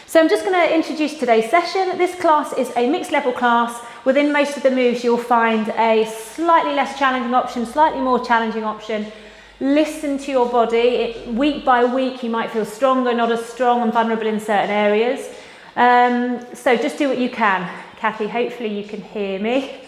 So I'm just going to introduce today's session. This class is a mixed level class. Within most of the moves you'll find a slightly less challenging option, slightly more challenging option. Listen to your body. Week by week you might feel stronger, not as strong and vulnerable in certain areas. So just do what you can. Kathy, hopefully you can hear me.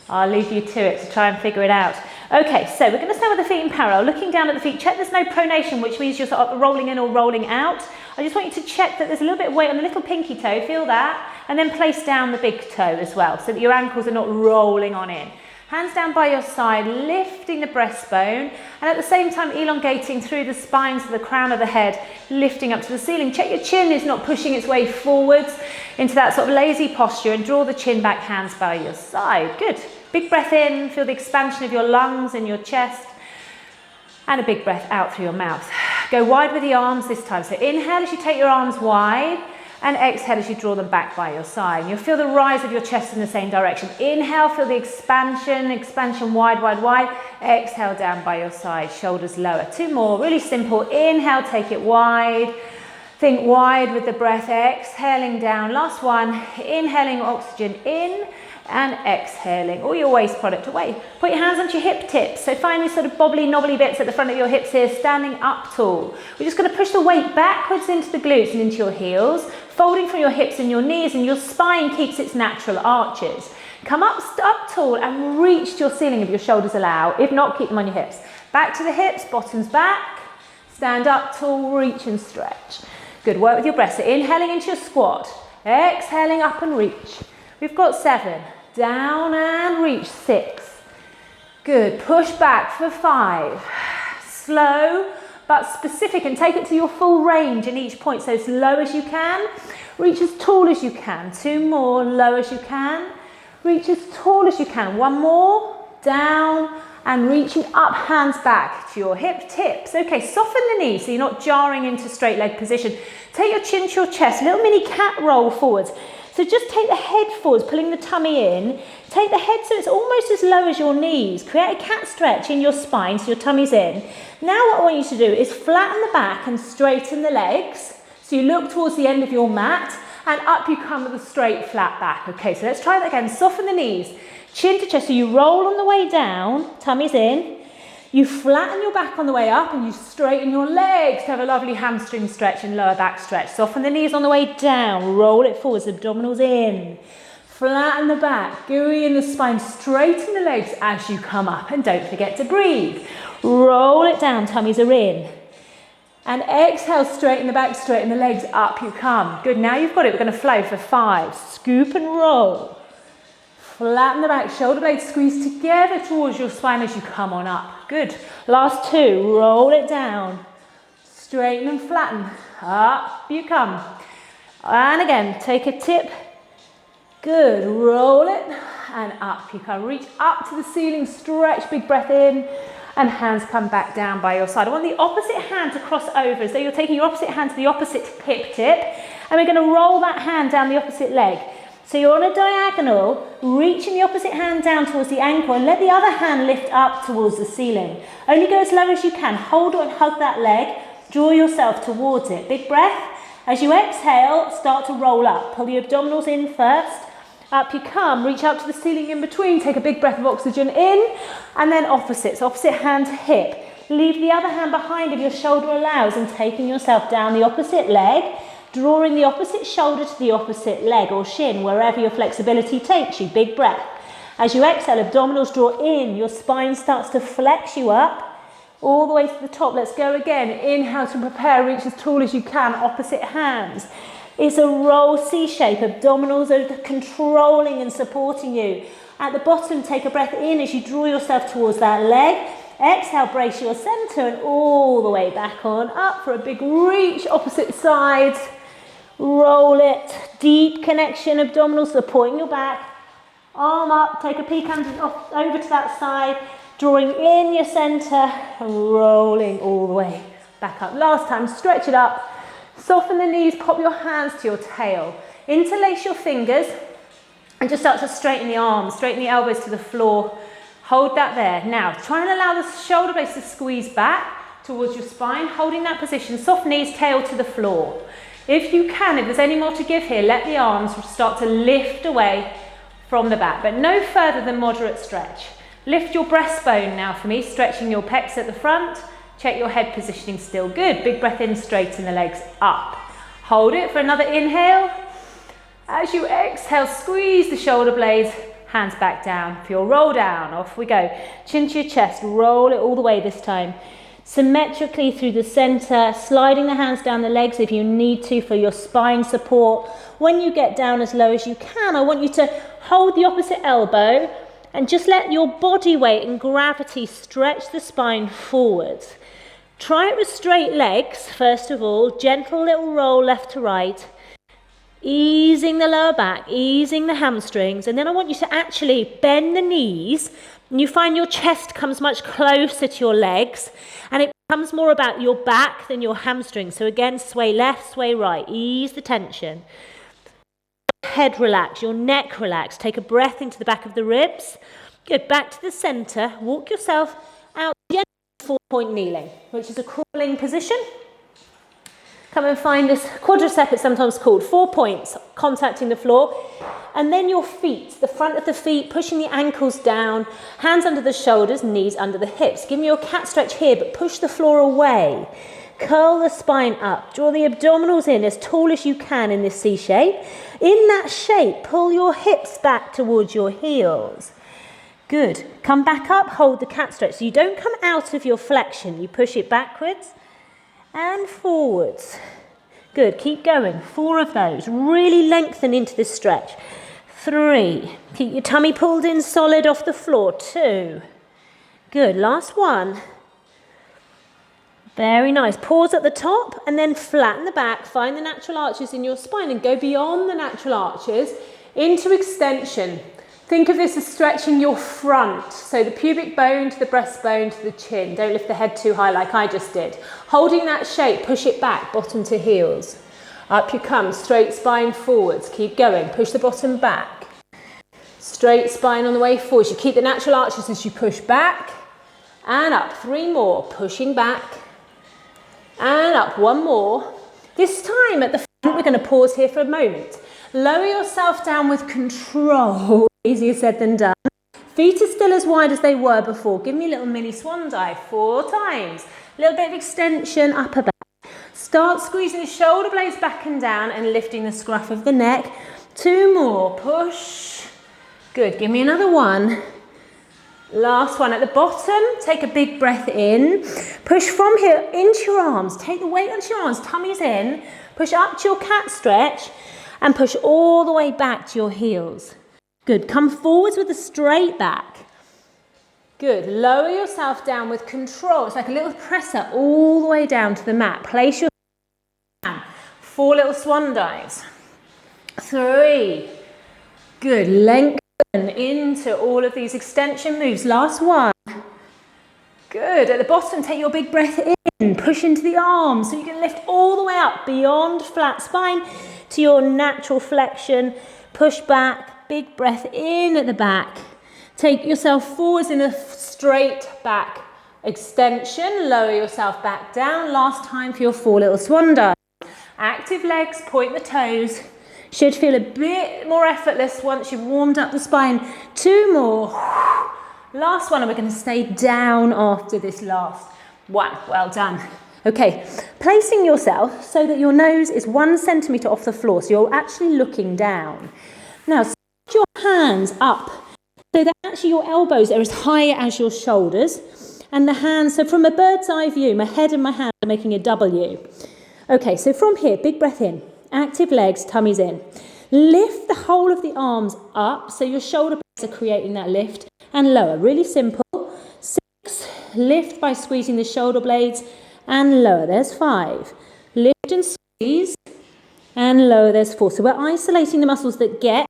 I'll leave you to it to try and figure it out. Okay, so we're going to start with the feet in parallel. Looking down at the feet, check there's no pronation, which means you're sort of rolling in or rolling out. I just want you to check that there's a little bit of weight on the little pinky toe, feel that, and then place down the big toe as well, so that your ankles are not rolling on in. Hands down by your side, lifting the breastbone, and at the same time elongating through the spines to the crown of the head, lifting up to the ceiling. Check your chin is not pushing its way forwards into that sort of lazy posture, and draw the chin back, hands by your side. Good. Big breath in, feel the expansion of your lungs and your chest, and a big breath out through your mouth. Go wide with the arms this time. So inhale as you take your arms wide, and exhale as you draw them back by your side. And you'll feel the rise of your chest in the same direction. Inhale, feel the expansion wide, wide, wide. Exhale down by your side, shoulders lower. Two more, really simple. Inhale, take it wide. Think wide with the breath, exhaling down. Last one, inhaling oxygen in and exhaling all your waste product away. Put your hands onto your hip tips. So find these sort of bobbly, knobbly bits at the front of your hips here, standing up tall. We're just going to push the weight backwards into the glutes and into your heels, folding from your hips and your knees, and your spine keeps its natural arches. Come up tall and reach to your ceiling if your shoulders allow. If not, keep them on your hips. Back to the hips, bottoms back. Stand up tall, reach and stretch. Good, work with your breath. So inhaling into your squat, exhaling up and reach. We've got 7, down and reach, 6. Good, push back for 5. Slow but specific, and take it to your full range in each point. So as low as you can, reach as tall as you can. 2 more, low as you can, reach as tall as you can. 1 more, down and reaching up, hands back to your hip tips. Okay, soften the knees so you're not jarring into straight leg position. Take your chin to your chest, little mini cat roll forwards. So just take the head forwards, pulling the tummy in. Take the head so it's almost as low as your knees. Create a cat stretch in your spine so your tummy's in. Now what I want you to do is flatten the back and straighten the legs. So you look towards the end of your mat and up you come with a straight flat back. Okay, so let's try that again. Soften the knees, chin to chest. So you roll on the way down, tummy's in. You flatten your back on the way up and you straighten your legs to have a lovely hamstring stretch and lower back stretch. Soften the knees on the way down, roll it forwards, abdominals in. Flatten the back, gooey in the spine, straighten the legs as you come up, and don't forget to breathe. Roll it down, tummies are in. And exhale, straighten the back, straighten the legs, up you come. Good, now you've got it, we're going to flow for 5. Scoop and roll. Flatten the back, shoulder blades squeeze together towards your spine as you come on up. Good. Last 2, roll it down. Straighten and flatten. Up you come. And again, take a tip. Good. Roll it and up you come. Reach up to the ceiling, stretch, big breath in, and hands come back down by your side. I want the opposite hand to cross over, so you're taking your opposite hand to the opposite hip tip, and we're going to roll that hand down the opposite leg. So you're on a diagonal, reaching the opposite hand down towards the ankle and let the other hand lift up towards the ceiling. Only go as low as you can. Hold and hug that leg. Draw yourself towards it. Big breath. As you exhale, start to roll up. Pull the abdominals in first. Up you come. Reach out to the ceiling in between. Take a big breath of oxygen in. And then opposites. Opposite hand to hip. Leave the other hand behind if your shoulder allows, and taking yourself down the opposite leg. Drawing the opposite shoulder to the opposite leg or shin, wherever your flexibility takes you. Big breath. As you exhale, abdominals draw in. Your spine starts to flex you up all the way to the top. Let's go again. Inhale to prepare. Reach as tall as you can. Opposite hands. It's a roll C shape. Abdominals are controlling and supporting you. At the bottom, take a breath in as you draw yourself towards that leg. Exhale, brace your center, and all the way back on up for a big reach. Opposite sides. Roll it, deep connection, abdominals supporting your back, arm up, take a peek over to that side, drawing in your center, and rolling all the way back up. Last time, stretch it up, soften the knees, pop your hands to your tail, interlace your fingers, and just start to straighten the arms, straighten the elbows to the floor, hold that there. Now, try and allow the shoulder blades to squeeze back towards your spine, holding that position, soft knees, tail to the floor. If you can, if there's any more to give here, let the arms start to lift away from the back, but no further than moderate stretch. Lift your breastbone now for me, stretching your pecs at the front. Check your head positioning still good. Big breath in, straighten the legs up. Hold it for another inhale. As you exhale, squeeze the shoulder blades, hands back down. Feel roll down, off we go. Chin to your chest, roll it all the way this time. Symmetrically through the center, sliding the hands down the legs if you need to for your spine support. When you get down as low as you can, I want you to hold the opposite elbow and just let your body weight and gravity stretch the spine forwards. Try it with straight legs, first of all. Gentle little roll left to right. Easing the lower back, easing the hamstrings. And then I want you to actually bend the knees. And you find your chest comes much closer to your legs. And it becomes more about your back than your hamstrings. So again, sway left, sway right. Ease the tension. Head relax, your neck relax. Take a breath into the back of the ribs. Good, back to the center. Walk yourself out, 4-point kneeling, which is a crawling position. Come and find this quadricep, it's sometimes called. 4 points, contacting the floor. And then your feet, the front of the feet, pushing the ankles down, hands under the shoulders, knees under the hips. Give me your cat stretch here, but push the floor away. Curl the spine up. Draw the abdominals in as tall as you can in this C shape. In that shape, pull your hips back towards your heels. Good. Come back up, hold the cat stretch. So you don't come out of your flexion. You push it backwards and forwards. Good. Keep going. 4 of those. Really lengthen into this stretch. 3. Keep your tummy pulled in solid off the floor. 2. Good. Last one. Very nice. Pause at the top and then flatten the back. Find the natural arches in your spine and go beyond the natural arches into extension. Think of this as stretching your front. So the pubic bone to the breastbone to the chin. Don't lift the head too high like I just did. Holding that shape, push it back, bottom to heels. Up you come, straight spine forwards. Keep going. Push the bottom back. Straight spine on the way forwards. You keep the natural arches as you push back and up. 3 more. Pushing back. And up, 1 more. This time at the front, we're going to pause here for a moment. Lower yourself down with control. Easier said than done. Feet are still as wide as they were before. Give me a little mini swan dive 4 times. A little bit of extension, upper back. Start squeezing the shoulder blades back and down and lifting the scruff of the neck. 2 more. Push. Good. Give me another 1. Last one at the bottom, take a big breath in, push from here into your arms, take the weight onto your arms, tummy's in, push up to your cat stretch and push all the way back to your heels. Good, come forwards with a straight back. Good, lower yourself down with control, it's like a little press up all the way down to the mat. Place your hand, 4 little swan dives. 3, good, length. Into all of these extension moves. Last one. Good. At the bottom, take your big breath in. Push into the arms so you can lift all the way up beyond flat spine to your natural flexion. Push back. Big breath in at the back. Take yourself forwards in a straight back extension. Lower yourself back down. Last time for your 4 little swan dives. Active legs. Point the toes. Should feel a bit more effortless once you've warmed up the spine. 2 more. Last one, and we're going to stay down after this last one. Well done. Okay, placing yourself so that your nose is 1 centimetre off the floor, so you're actually looking down. Now, set your hands up so that actually your elbows are as high as your shoulders, and the hands, so from a bird's eye view, my head and my hands are making a W. Okay, so from here, big breath in. Active legs, tummies in. Lift the whole of the arms up so your shoulder blades are creating that lift and lower. Really simple. 6, lift by squeezing the shoulder blades and lower. There's 5. Lift and squeeze and lower. There's 4. So we're isolating the muscles that get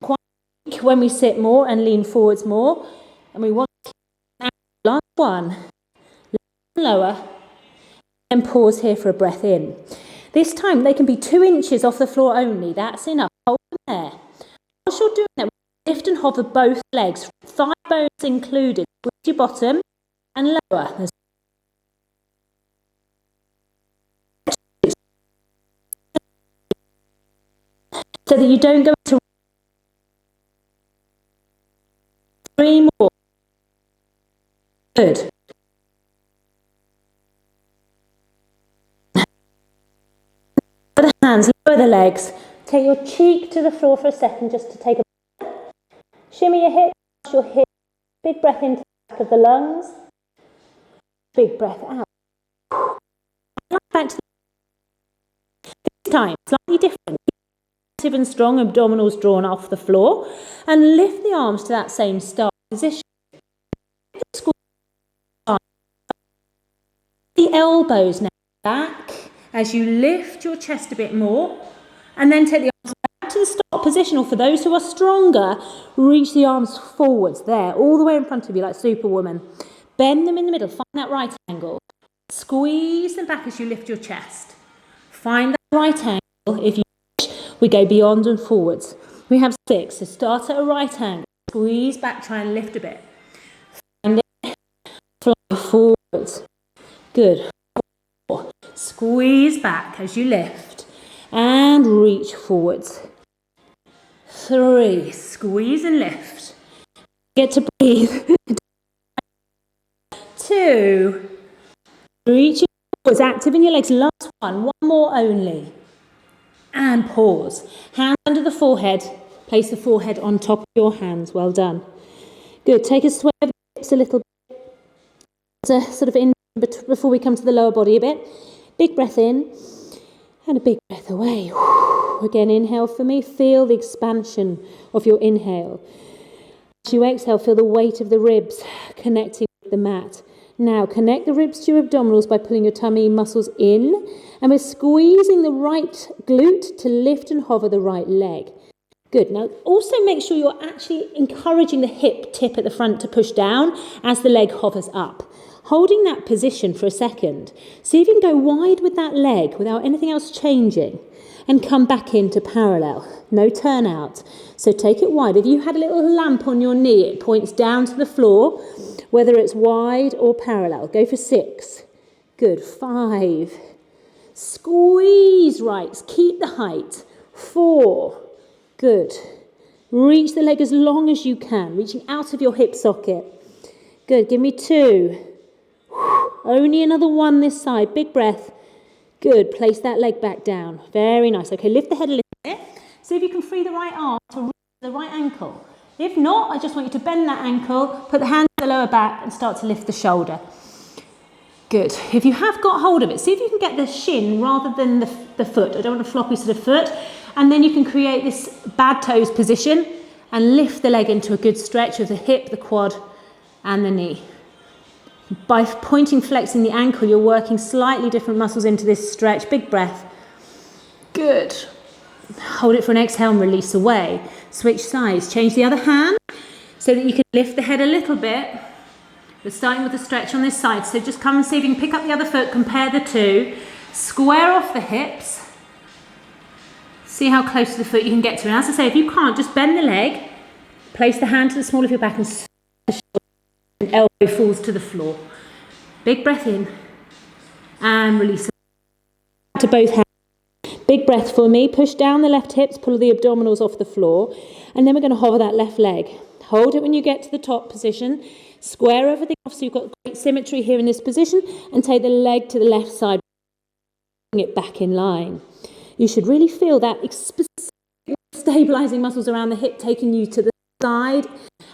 quite weak when we sit more and lean forwards more. And we want to keep last one. Lift and lower and pause here for a breath in. This time they can be 2 inches off the floor only. That's enough. Hold them there. Whilst you're doing that, lift and hover both legs, thigh bones included. Squeeze your bottom and lower. so that you don't go into 3 more. Good. Lower the hands, lower the legs. Take your cheek to the floor for a second just to take a breath. Shimmy your hips, big breath into the back of the lungs. Big breath out. Back to this time, slightly different. Active and strong, abdominals drawn off the floor. And lift the arms to that same start position. The elbows now back as you lift your chest a bit more. And then take the arms back to the start position. Or for those who are stronger, reach the arms forwards there, all the way in front of you like Superwoman. Bend them in the middle, find that right angle. Squeeze them back as you lift your chest. Find that right angle. If you wish, we go beyond and forwards. We have 6, so start at a right angle. Squeeze back, try and lift a bit. Find it, fly forwards. Good. 4, squeeze back as you lift. And reach forwards. 3, squeeze and lift. Get to breathe. 2, reach forwards, active in your legs. Last one more only. And pause. Hands under the forehead. Place the forehead on top of your hands. Well done. Good. Take a sway of the hips a little bit. So sort of in before we come to the lower body a bit. Big breath in. And a big breath away. Again, inhale for me. Feel the expansion of your inhale. As you exhale, feel the weight of the ribs connecting with the mat. Now, connect the ribs to your abdominals by pulling your tummy muscles in. And we're squeezing the right glute to lift and hover the right leg. Good. Now, also make sure you're actually encouraging the hip tip at the front to push down as the leg hovers up. Holding that position for a second. See if you can go wide with that leg without anything else changing. And come back into parallel. No turn out. So take it wide. If you had a little lamp on your knee, it points down to the floor, whether it's wide or parallel. Go for 6. Good. 5. Squeeze right. Keep the height. 4. Good. Reach the leg as long as you can, reaching out of your hip socket. Good. Give me 2. Only another 1 this side. Big breath. Good. Place that leg back down. Very nice. Okay, lift the head a little bit. See if you can free the right arm to reach the right ankle. If not, I just want you to bend that ankle, put the hand to the lower back and start to lift the shoulder. Good. If you have got hold of it, see if you can get the shin rather than the foot. I don't want a floppy sort of foot. And then you can create this bad toes position and lift the leg into a good stretch of the hip, the quad and the knee. By pointing, flexing the ankle, you're working slightly different muscles into this stretch. Big breath. Good. Hold it for an exhale and release away. Switch sides. Change the other hand so that you can lift the head a little bit. We're starting with a stretch on this side. So just come and see if you can pick up the other foot, compare the two. Square off the hips. See how close to the foot you can get to. And as I say, if you can't, just bend the leg. Place the hand to the small of your back and elbow falls to the floor. Big breath in and release to both hands. Big breath for me. Push down the left hips, pull the abdominals off the floor, and then we're going to hover that left leg. Hold it when you get to the top position. Square everything off so you've got great symmetry here in this position, and take the leg to the left side. Bring it back in line. You should really feel that stabilizing muscles around the hip taking you to the side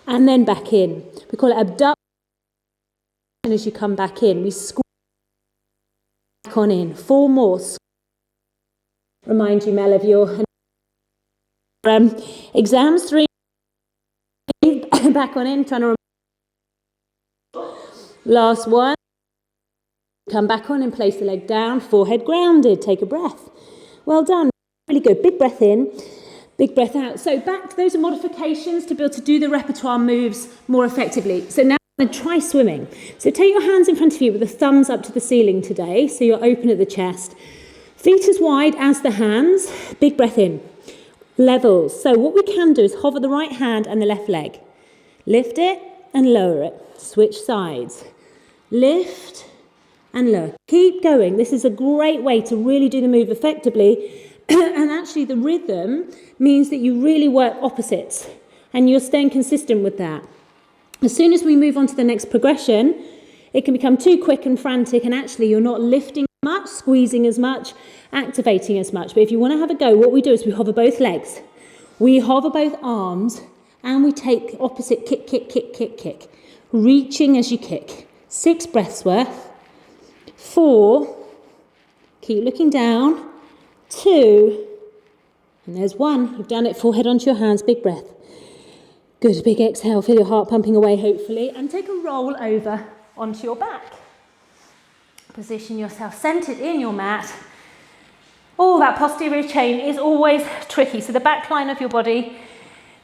and then back in. We call it abduction. And as you come back in, we squeeze back on in. 4 more. Remind you, Mel, of your exams. 3. Back on in. Trying to remember. Last one. Come back on and place the leg down. Forehead grounded. Take a breath. Well done. Really good. Big breath in. Big breath out. So back to those are modifications to be able to do the repertoire moves more effectively. So now and try swimming. So take your hands in front of you with the thumbs up to the ceiling today. So you're open at the chest. Feet as wide as the hands. Big breath in. Levels. So what we can do is hover the right hand and the left leg. Lift it and lower it. Switch sides. Lift and lower. Keep going. This is a great way to really do the move effectively And actually the rhythm means that you really work opposites and you're staying consistent with that. As soon as we move on to the next progression, it can become too quick and frantic, and actually you're not lifting much, squeezing as much, activating as much. But if you want to have a go, what we do is we hover both legs, we hover both arms, and we take opposite kick, kick, kick, kick, kick, reaching as you kick. 6 breaths worth. 4, keep looking down. 2, and there's 1. You've done it. Forehead onto your hands, big breath. Good, big exhale, feel your heart pumping away hopefully, and take a roll over onto your back. Position yourself centered in your mat. Oh, that posterior chain is always tricky. So the back line of your body,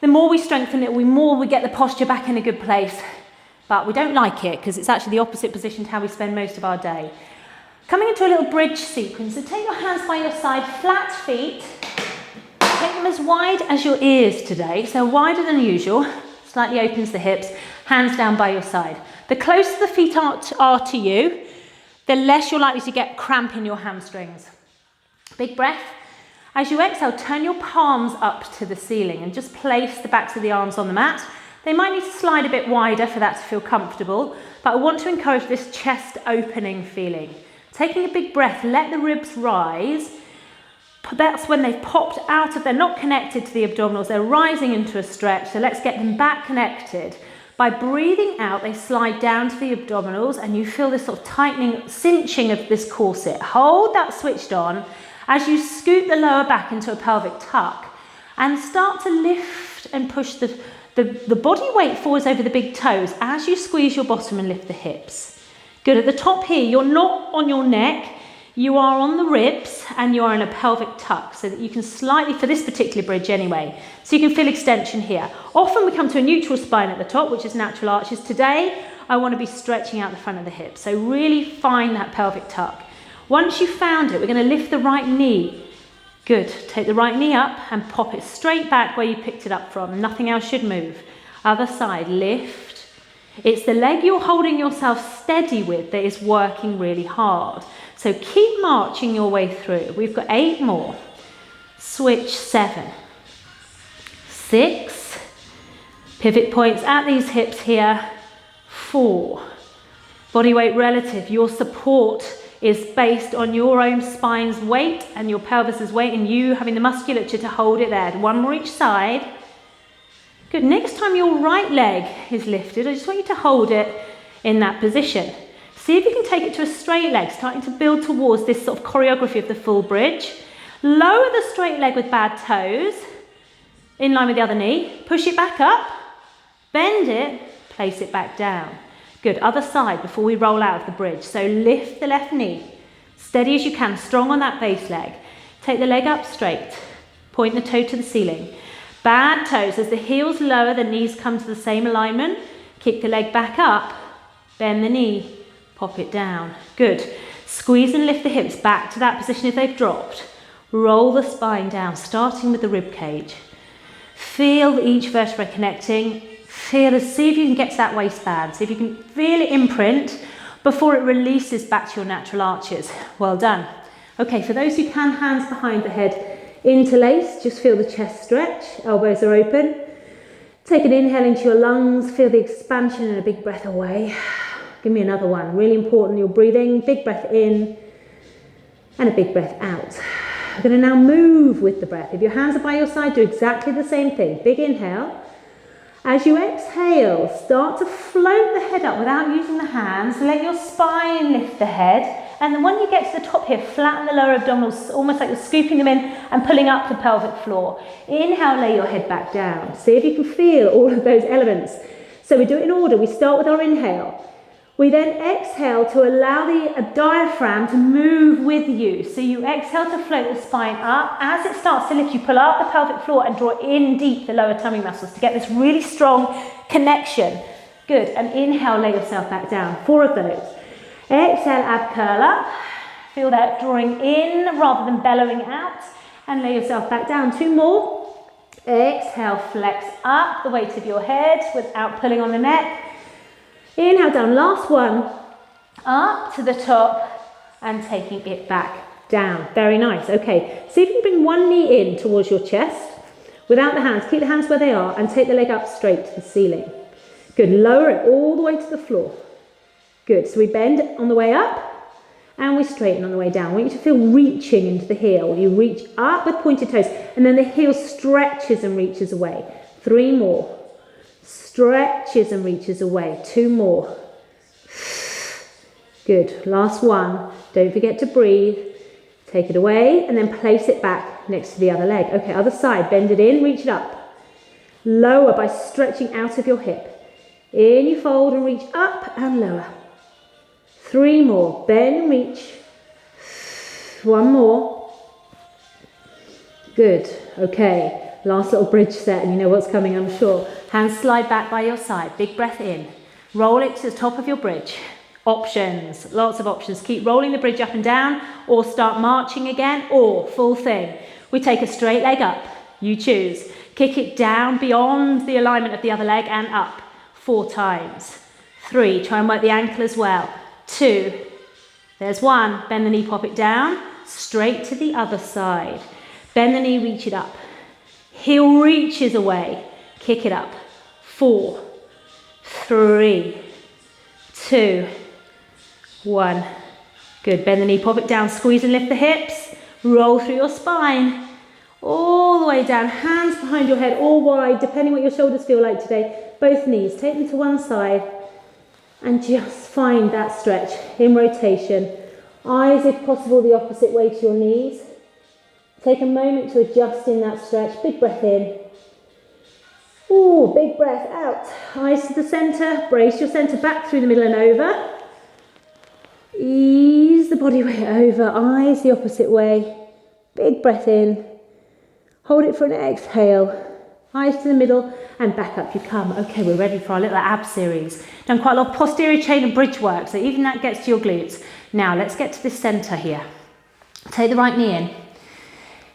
the more we strengthen it, the more we get the posture back in a good place. But we don't like it because it's actually the opposite position to how we spend most of our day. Coming into a little bridge sequence. So take your hands by your side, flat feet. Take them as wide as your ears today. So wider than usual. Slightly opens the hips. Hands down by your side. The closer the feet are to you, the less you're likely to get cramp in your hamstrings. Big breath. As you exhale, turn your palms up to the ceiling and just place the backs of the arms on the mat. They might need to slide a bit wider for that to feel comfortable, but I want to encourage this chest opening feeling. Taking a big breath, let the ribs rise. That's when they've popped out of, they're not connected to the abdominals, they're rising into a stretch, so let's get them back connected. By breathing out, they slide down to the abdominals and you feel this sort of tightening, cinching of this corset. Hold that switched on as you scoot the lower back into a pelvic tuck and start to lift and push the body weight forwards over the big toes as you squeeze your bottom and lift the hips. Good, at the top here, you're not on your neck, you are on the ribs and you are in a pelvic tuck so that you can slightly, for this particular bridge anyway, so you can feel extension here. Often we come to a neutral spine at the top, which is natural arches. Today, I want to be stretching out the front of the hips. So really find that pelvic tuck. Once you've found it, we're going to lift the right knee. Good, take the right knee up and pop it straight back where you picked it up from. Nothing else should move. Other side, lift. It's the leg you're holding yourself steady with that is working really hard. So keep marching your way through. We've got 8 more. Switch 7. 6. Pivot points at these hips here. 4. Body weight relative. Your support is based on your own spine's weight and your pelvis's weight and you having the musculature to hold it there. 1 more each side. Good. Next time your right leg is lifted, I just want you to hold it in that position. See if you can take it to a straight leg, starting to build towards this sort of choreography of the full bridge. Lower the straight leg with bad toes, in line with the other knee. Push it back up, bend it, place it back down. Good, other side before we roll out of the bridge. So lift the left knee, steady as you can, strong on that base leg. Take the leg up straight, point the toe to the ceiling. Bad toes, as the heels lower, the knees come to the same alignment. Kick the leg back up, bend the knee. Pop it down. Good. Squeeze and lift the hips back to that position if they've dropped. Roll the spine down, starting with the rib cage. Feel each vertebrae connecting. See if you can get to that waistband. See if you can feel it imprint before it releases back to your natural arches. Well done. Okay, for those who can, hands behind the head, interlace. Just feel the chest stretch. Elbows are open. Take an inhale into your lungs. Feel the expansion and a big breath away. Give me another one. Really important, you're breathing. Big breath in and a big breath out. We're going to now move with the breath. If your hands are by your side, do exactly the same thing. Big inhale. As you exhale, start to float the head up without using the hands. Let your spine lift the head. And then when you get to the top here, flatten the lower abdominals, almost like you're scooping them in and pulling up the pelvic floor. Inhale, lay your head back down. See if you can feel all of those elements. So we do it in order. We start with our inhale. We then exhale to allow the diaphragm to move with you. So you exhale to float the spine up. As it starts to lift, you pull up the pelvic floor and draw in deep the lower tummy muscles to get this really strong connection. Good. And inhale, lay yourself back down. 4 of those. Exhale, ab curl up. Feel that drawing in rather than bellowing out. And lay yourself back down. 2 more. Exhale, flex up the weight of your head without pulling on the neck. Inhale down, last one, up to the top and taking it back down. Very nice. Okay, see if you can bring one knee in towards your chest without the hands. Keep the hands where they are and take the leg up straight to the ceiling. Good, lower it all the way to the floor. Good, so we bend on the way up and we straighten on the way down. I want you to feel reaching into the heel. You reach up with pointed toes and then the heel stretches and reaches away. 3 more. Stretches and reaches away. 2 more. Good, last one. Don't forget to breathe. Take it away and then place it back next to the other leg. Okay, other side, bend it in, reach it up. Lower by stretching out of your hip. In you fold and reach up and lower. 3 more, bend and reach. 1 more. Good, okay. Last little bridge set, and you know what's coming, I'm sure. Hands slide back by your side, big breath in. Roll it to the top of your bridge. Options, lots of options. Keep rolling the bridge up and down, or start marching again, or full thing. We take a straight leg up, you choose. Kick it down beyond the alignment of the other leg and up 4 times. 3, try and work the ankle as well. 2, there's 1, bend the knee, pop it down, straight to the other side. Bend the knee, reach it up. Heel reaches away, kick it up. 4, 3, 2, 1. Good, bend the knee, pop it down, squeeze and lift the hips, roll through your spine, all the way down, hands behind your head, all wide, depending what your shoulders feel like today. Both knees, take them to one side and just find that stretch in rotation. Eyes, if possible, the opposite way to your knees. Take a moment to adjust in that stretch. Big breath in. Ooh, big breath out. Eyes to the center, brace your center back through the middle and over. Ease the body weight over, eyes the opposite way. Big breath in. Hold it for an exhale. Eyes to the middle and back up you come. Okay, we're ready for our little ab series. Done quite a lot of posterior chain and bridge work, so even that gets to your glutes. Now let's get to the center here. Take the right knee in.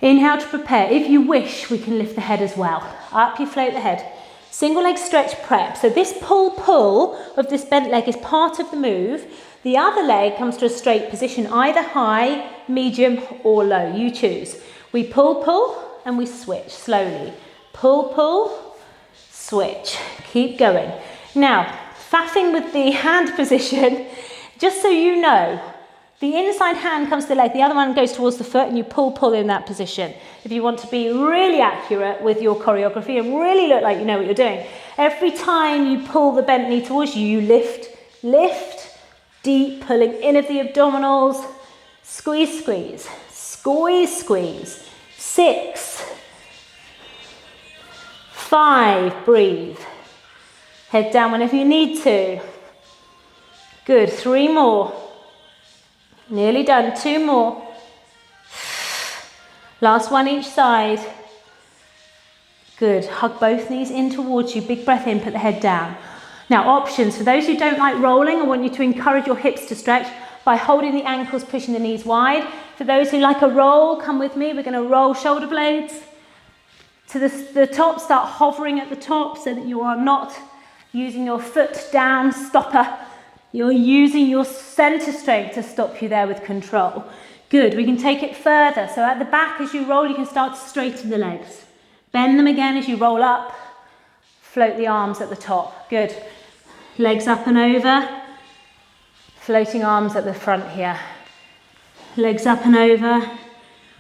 Inhale to prepare. If you wish, we can lift the head as well. Up you float the head. Single leg stretch prep. So this pull of this bent leg is part of the move. The other leg comes to a straight position, either high, medium or low. You choose. We pull and we switch slowly. Pull, switch. Keep going. Now, faffing with the hand position, just so you know, the inside hand comes to the leg, the other one goes towards the foot and you pull in that position. If you want to be really accurate with your choreography and really look like you know what you're doing, every time you pull the bent knee towards you, you lift, deep, pulling in of the abdominals, squeeze, 6, 5, breathe. Head down whenever you need to. Good, 3 more. Nearly done, 2 more. Last one each side. Good, hug both knees in towards you, big breath in, put the head down. Now options, for those who don't like rolling, I want you to encourage your hips to stretch by holding the ankles, pushing the knees wide. For those who like a roll, come with me, we're gonna roll shoulder blades to the top, start hovering at the top so that you are not using your foot down stopper. You're using your center strength to stop you there with control. Good, we can take it further. So at the back as you roll, you can start to straighten the legs. Bend them again as you roll up. Float the arms at the top. Good. Legs up and over. Floating arms at the front here. Legs up and over.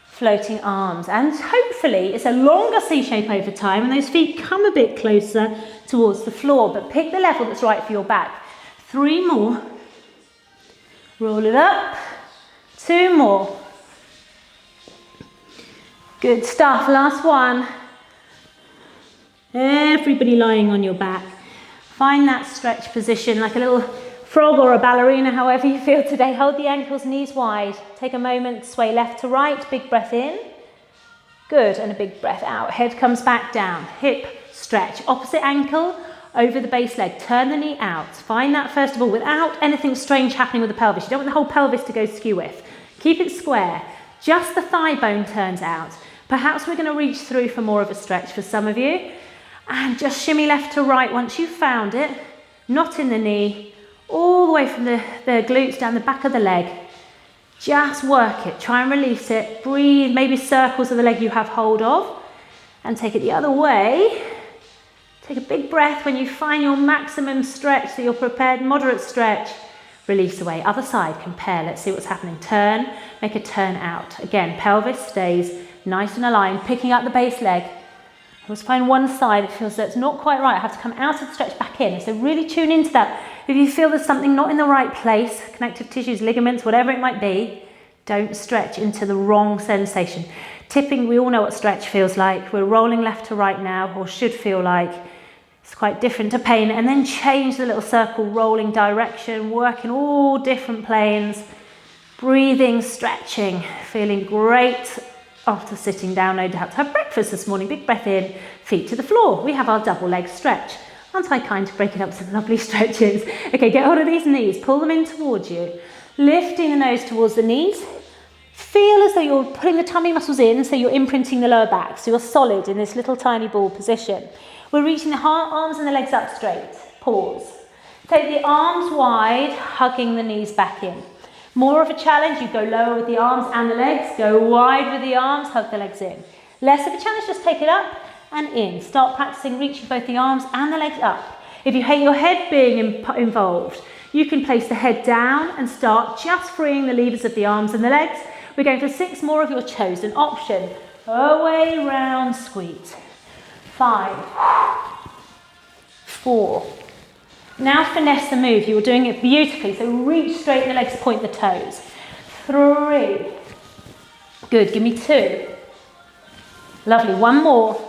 Floating arms. And hopefully it's a longer C shape over time and those feet come a bit closer towards the floor. But pick the level that's right for your back. 3 more. Roll it up. 2 more. Good stuff. Last one. Everybody lying on your back. Find that stretch position like a little frog or a ballerina, however you feel today. Hold the ankles, knees wide. Take a moment, sway left to right. Big breath in. Good, and a big breath out. Head comes back down. Hip stretch. Opposite ankle over the base leg. Turn the knee out. Find that first of all without anything strange happening with the pelvis. You don't want the whole pelvis to go skew with. Keep it square. Just the thigh bone turns out. Perhaps we're going to reach through for more of a stretch for some of you. And just shimmy left to right once you've found it. Not in the knee. All the way from the glutes down the back of the leg. Just work it, try and release it. Breathe, maybe circles of the leg you have hold of, and take it the other way. Take a big breath when you find your maximum stretch, so you're prepared, moderate stretch. Release away. Other side, compare. Let's see what's happening. Turn, make a turn out. Again, pelvis stays nice and aligned, picking up the base leg. Always find one side, it feels that it's not quite right. I have to come out of the stretch back in. So really tune into that. If you feel there's something not in the right place, connective tissues, ligaments, whatever it might be, don't stretch into the wrong sensation. Tipping, we all know what stretch feels like. We're rolling left to right now, or should feel like. It's quite different to pain. And then change the little circle, rolling direction, working all different planes. Breathing, stretching, feeling great after sitting down, no doubt, to have breakfast this morning. Big breath in, feet to the floor. We have our double leg stretch. Aren't I kind to break it up some lovely stretches? Okay, get hold of these knees, pull them in towards you. Lifting the nose towards the knees. Feel as though you're putting the tummy muscles in, so you're imprinting the lower back, so you're solid in this little tiny ball position. We're reaching the arms and the legs up straight. Pause. Take the arms wide, hugging the knees back in. More of a challenge, you go lower with the arms and the legs, go wide with the arms, hug the legs in. Less of a challenge, just take it up and in. Start practicing reaching both the arms and the legs up. If you hate your head being involved, you can place the head down and start just freeing the levers of the arms and the legs. We're going for 6 more of your chosen option. Away, round, squeeze. 5, 4. Now finesse the move. You're doing it beautifully. So reach straight in the legs, point the toes. 3. Good, give me 2. Lovely, 1 more.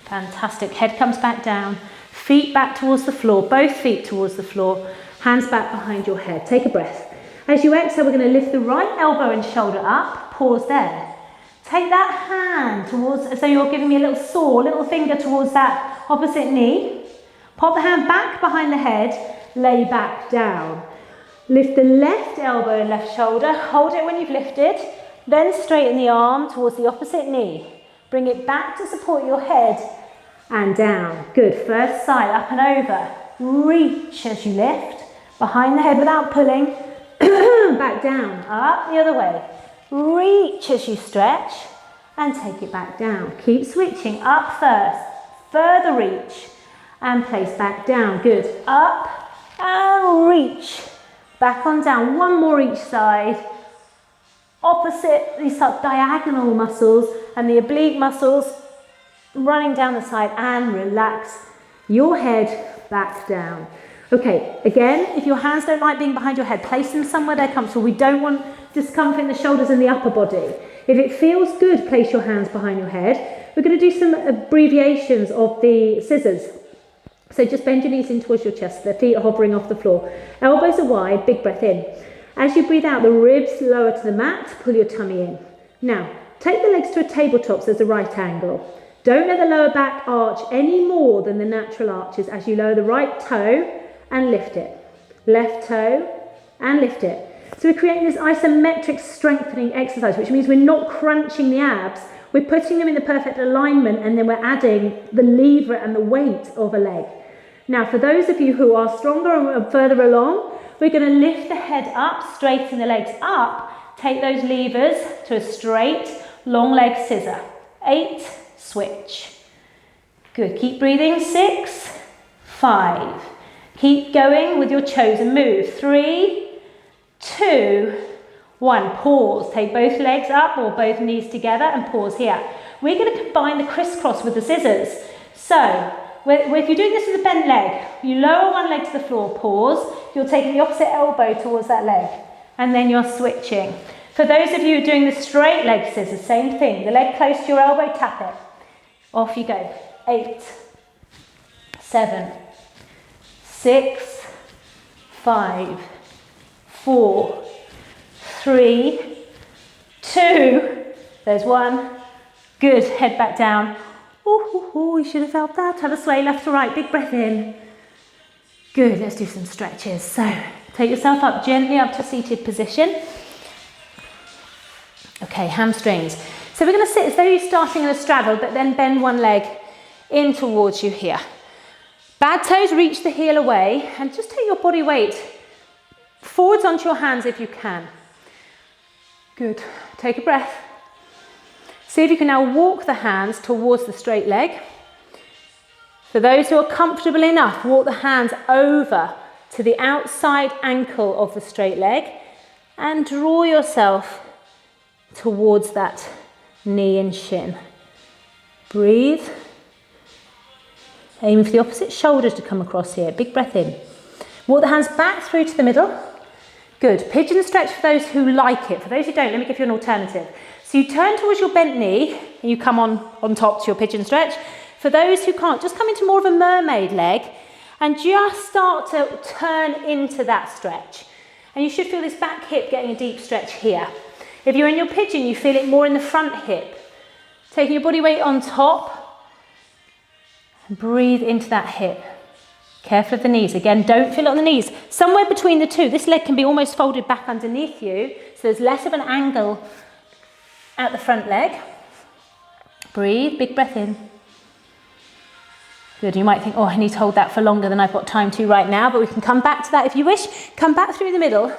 Fantastic, head comes back down. Feet back towards the floor, both feet towards the floor. Hands back behind your head. Take a breath. As you exhale, we're going to lift the right elbow and shoulder up. Pause there. Take that hand towards, so you're giving me a little saw, little finger towards that opposite knee. Pop the hand back behind the head, lay back down. Lift the left elbow and left shoulder, hold it when you've lifted, then straighten the arm towards the opposite knee. Bring it back to support your head and down. Good, first side, up and over. Reach as you lift, behind the head without pulling, back down, up the other way. Reach as you stretch and take it back down. Keep switching, up first, further reach and place back down. Good, up and reach, back on down. 1 more each side. Opposite, these are diagonal muscles and the oblique muscles running down the side, and relax your head back down. Okay, again, if your hands don't like being behind your head, place them somewhere they're comfortable. We don't want discomfort in the shoulders and the upper body. If it feels good, place your hands behind your head. We're going to do some abbreviations of the scissors. So just bend your knees in towards your chest, the feet are hovering off the floor. Elbows are wide, big breath in. As you breathe out, the ribs lower to the mat, pull your tummy in. Now, take the legs to a tabletop so there's a right angle. Don't let the lower back arch any more than the natural arches as you lower the right toe and lift it. Left toe and lift it. So we're creating this isometric strengthening exercise, which means we're not crunching the abs, we're putting them in the perfect alignment, and then we're adding the lever and the weight of a leg. Now, for those of you who are stronger and further along, we're going to lift the head up, straighten the legs up, take those levers to a straight, long leg scissor. 8, switch. Good, keep breathing. 6, 5. Keep going with your chosen move. 3, 2, 1. Pause. Take both legs up or both knees together and pause here. We're going to combine the crisscross with the scissors. So, if you're doing this with a bent leg, you lower one leg to the floor, pause. You're taking the opposite elbow towards that leg, and then you're switching. For those of you doing the straight leg scissors, same thing. The leg close to your elbow, tap it. Off you go. 8, 7, 6, 5, 4, 3, 2, there's 1. Good, head back down. Oh, you should have felt that. Have a sway left to right, big breath in. Good, let's do some stretches. So, take yourself up gently up to seated position. Okay, hamstrings. So we're going to sit as though you're starting in a straddle, but then bend one leg in towards you here. Bad toes, reach the heel away, and just take your body weight Forwards onto your hands if you can. Good. Take a breath. See if you can now walk the hands towards the straight leg. For those who are comfortable enough, walk the hands over to the outside ankle of the straight leg and draw yourself towards that knee and shin. Breathe. Aiming for the opposite shoulders to come across here. Big breath in. Walk the hands back through to the middle. Good. Pigeon stretch for those who like it. For those who don't, let me give you an alternative. So you turn towards your bent knee and you come on top to your pigeon stretch. For those who can't, just come into more of a mermaid leg and just start to turn into that stretch. And you should feel this back hip getting a deep stretch here. If you're in your pigeon, you feel it more in the front hip. Taking your body weight on top and breathe into that hip. Careful of the knees. Again, don't feel it on the knees. Somewhere between the two, this leg can be almost folded back underneath you, so there's less of an angle at the front leg. Breathe, big breath in. Good, you might think, oh, I need to hold that for longer than I've got time to right now, but we can come back to that if you wish. Come back through the middle,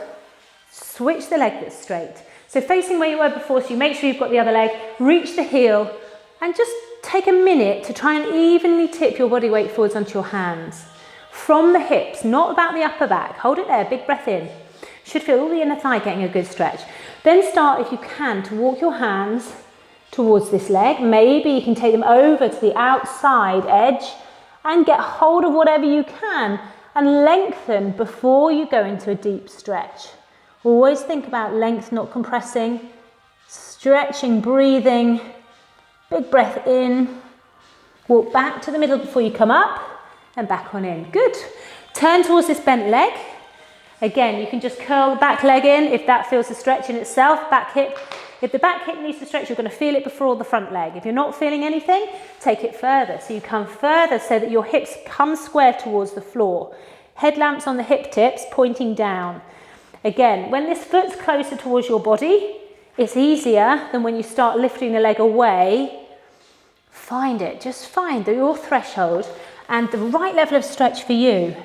switch the leg that's straight. So facing where you were before, so you make sure you've got the other leg, reach the heel, and just take a minute to try and evenly tip your body weight forwards onto your hands. From the hips, not about the upper back. Hold it there, big breath in. Should feel all the inner thigh getting a good stretch. Then start, if you can, to walk your hands towards this leg. Maybe you can take them over to the outside edge and get hold of whatever you can and lengthen before you go into a deep stretch. Always think about length, not compressing. Stretching, breathing. Big breath in. Walk back to the middle before you come up. And back on in. Good. Turn towards this bent leg. Again, you can just curl the back leg in if that feels a stretch in itself. Back hip. If the back hip needs to stretch, you're going to feel it before the front leg. If you're not feeling anything, take it further. So you come further so that your hips come square towards the floor. Headlamps on the hip tips pointing down. Again, when this foot's closer towards your body, it's easier than when you start lifting the leg away. Find it. Just find your threshold and the right level of stretch for you.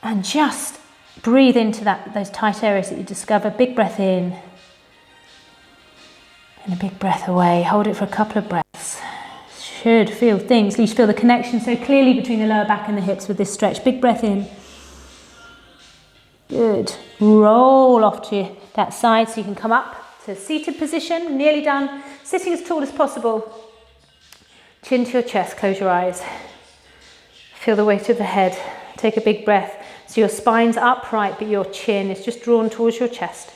And just breathe into those tight areas that you discover. Big breath in. And a big breath away. Hold it for a couple of breaths. Should feel things. You should feel the connection so clearly between the lower back and the hips with this stretch. Big breath in. Good. Roll off to that side so you can come up to seated position. Nearly done. Sitting as tall as possible. Chin to your chest. Close your eyes. Feel the weight of the head. Take a big breath. So your spine's upright, but your chin is just drawn towards your chest.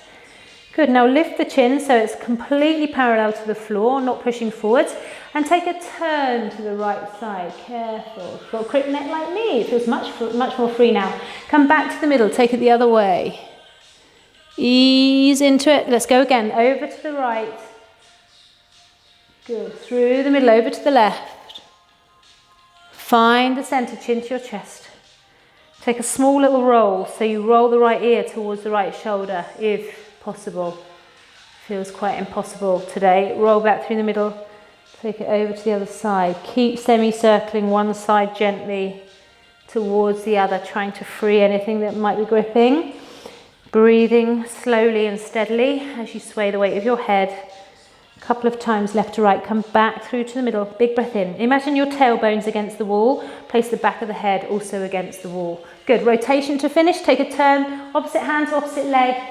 Good. Now lift the chin so it's completely parallel to the floor, not pushing forwards. And take a turn to the right side. Careful. Got a crick neck like me. It feels much more free now. Come back to the middle. Take it the other way. Ease into it. Let's go again. Over to the right. Good. Through the middle, over to the left. Find the center, chin to your chest. Take a small little roll, so you roll the right ear towards the right shoulder, if possible. Feels quite impossible today. Roll back through the middle, take it over to the other side. Keep semicircling one side gently towards the other, trying to free anything that might be gripping. Breathing slowly and steadily as you sway the weight of your head. Couple of times left to right, come back through to the middle, big breath in. Imagine your tailbones against the wall, place the back of the head also against the wall. Good, rotation to finish, take a turn, opposite hand to opposite leg,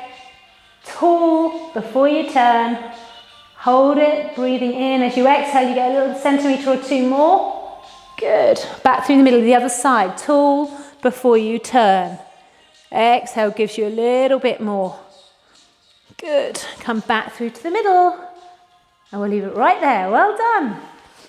tall before you turn, hold it, breathing in. As you exhale, you get a little centimetre or two more. Good, back through the middle of the other side, tall before you turn. Exhale gives you a little bit more. Good, come back through to the middle. And we'll leave it right there. Well done.